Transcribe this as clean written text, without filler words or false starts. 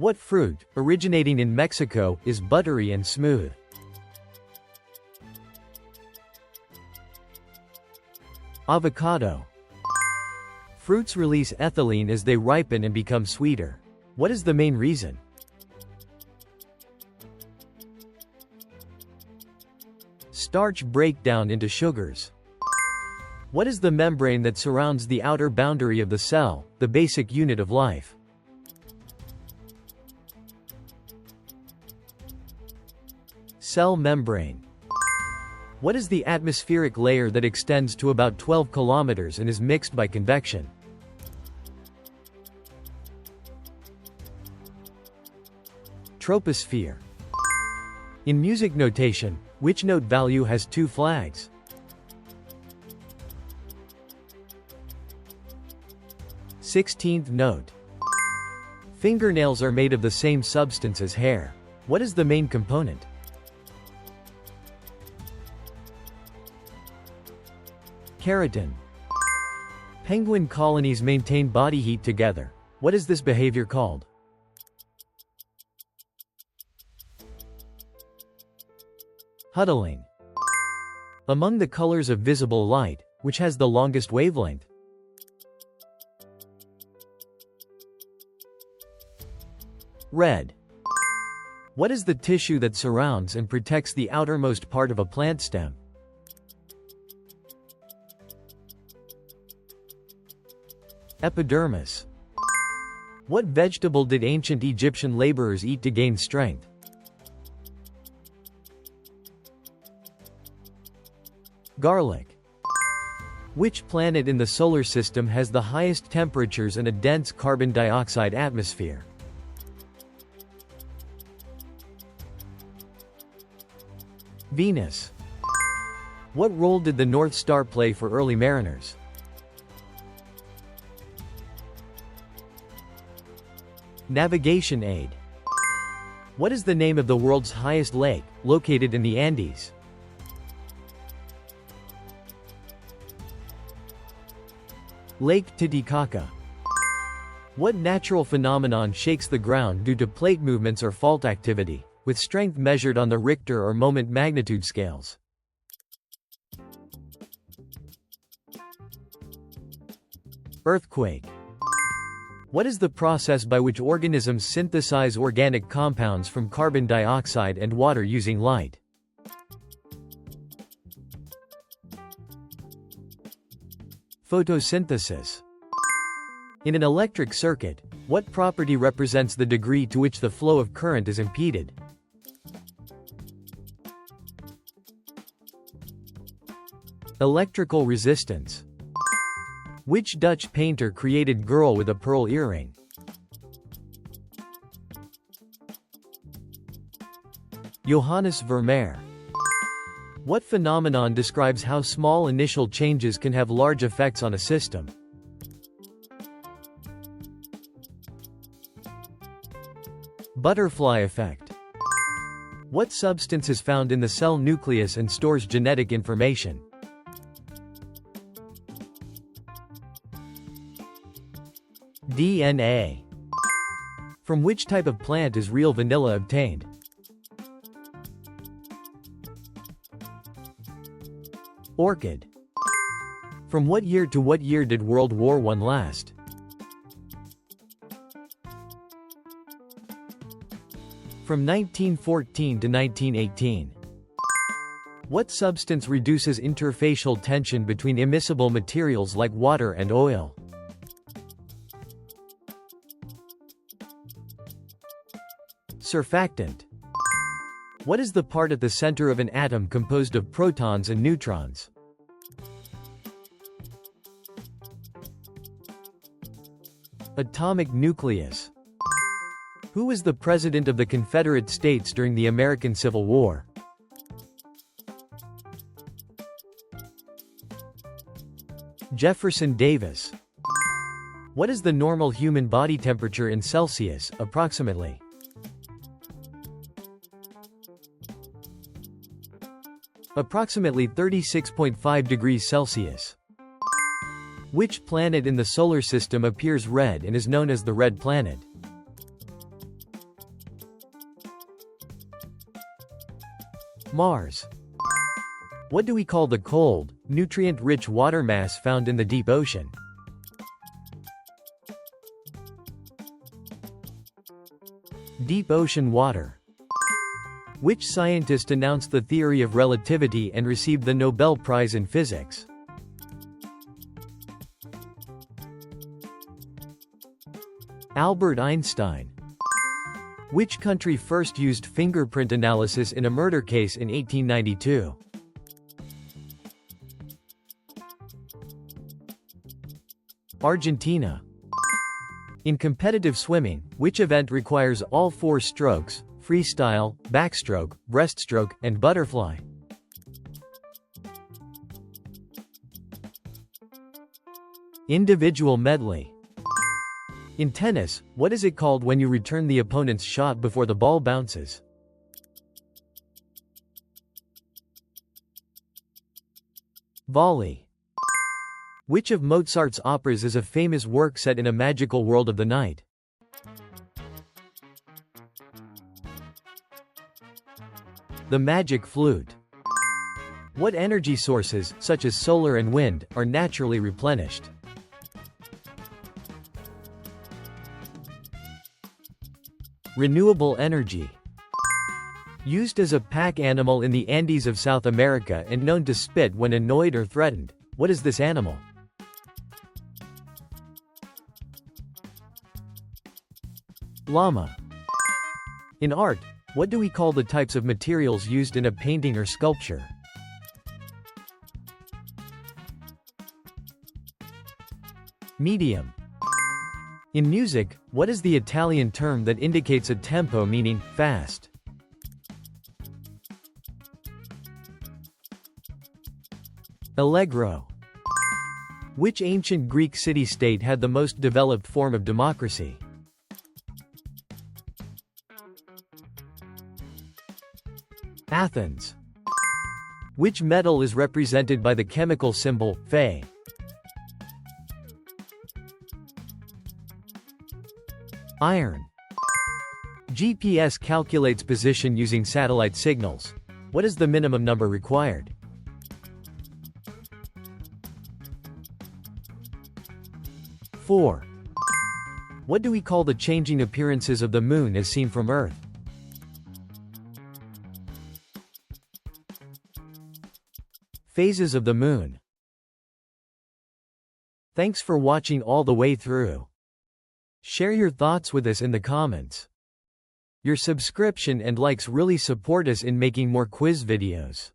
What fruit, originating in Mexico, is buttery and smooth? Avocado. Fruits release ethylene as they ripen and become sweeter. What is the main reason? Starch breakdown into sugars. What is the membrane that surrounds the outer boundary of the cell, the basic unit of life? Cell membrane. What is the atmospheric layer that extends to about 12 kilometers and is mixed by convection? Troposphere. In music notation, which note value has two flags? 16th note. Fingernails are made of the same substance as hair. What is the main component? Keratin. Penguin colonies maintain body heat together. What is this behavior called? Huddling. Among the colors of visible light, which has the longest wavelength? Red. What is the tissue that surrounds and protects the outermost part of a plant stem? Epidermis. What vegetable did ancient Egyptian laborers eat to gain strength? Garlic. Which planet in the solar system has the highest temperatures and a dense carbon dioxide atmosphere? Venus. What role did the North Star play for early mariners? Navigation aid. What is the name of the world's highest lake, located in the Andes? Lake Titicaca. What natural phenomenon shakes the ground due to plate movements or fault activity, with strength measured on the Richter or moment magnitude scales? Earthquake. What is the process by which organisms synthesize organic compounds from carbon dioxide and water using light? Photosynthesis. In an electric circuit, what property represents the degree to which the flow of current is impeded? Electrical resistance. Which Dutch painter created Girl with a Pearl Earring? Johannes Vermeer. What phenomenon describes how small initial changes can have large effects on a system? Butterfly effect. What substance is found in the cell nucleus and stores genetic information? DNA. From which type of plant is real vanilla obtained? Orchid. From what year to what year did World War I last? From 1914 to 1918. What substance reduces interfacial tension between immiscible materials like water and oil? Surfactant. What is the part at the center of an atom composed of protons and neutrons? Atomic nucleus. Who was the President of the Confederate States during the American Civil War? Jefferson Davis. What is the normal human body temperature in Celsius, approximately? Approximately 36.5 degrees Celsius. Which planet in the solar system appears red and is known as the red planet? Mars. What do we call the cold, nutrient-rich water mass found in the deep ocean? Deep ocean water. Which scientist announced the theory of relativity and received the Nobel Prize in Physics? Albert Einstein. Which country first used fingerprint analysis in a murder case in 1892? Argentina. In competitive swimming, which event requires all four strokes: freestyle, backstroke, breaststroke, and butterfly? Individual medley. In tennis, what is it called when you return the opponent's shot before the ball bounces? Volley. Which of Mozart's operas is a famous work set in a magical world of the night? The Magic Flute. What energy sources, such as solar and wind, are naturally replenished? Renewable energy. Used as a pack animal in the Andes of South America and known to spit when annoyed or threatened. What is this animal? Llama. In art, what do we call the types of materials used in a painting or sculpture? Medium. In music, what is the Italian term that indicates a tempo meaning fast? Allegro. Which ancient Greek city-state had the most developed form of democracy? Athens. Which metal is represented by the chemical symbol Fe? Iron. GPS calculates position using satellite signals. What is the minimum number required? 4. What do we call the changing appearances of the moon as seen from Earth? Phases of the moon. Thanks for watching all the way through. Share your thoughts with us in the comments. Your subscription and likes really support us in making more quiz videos.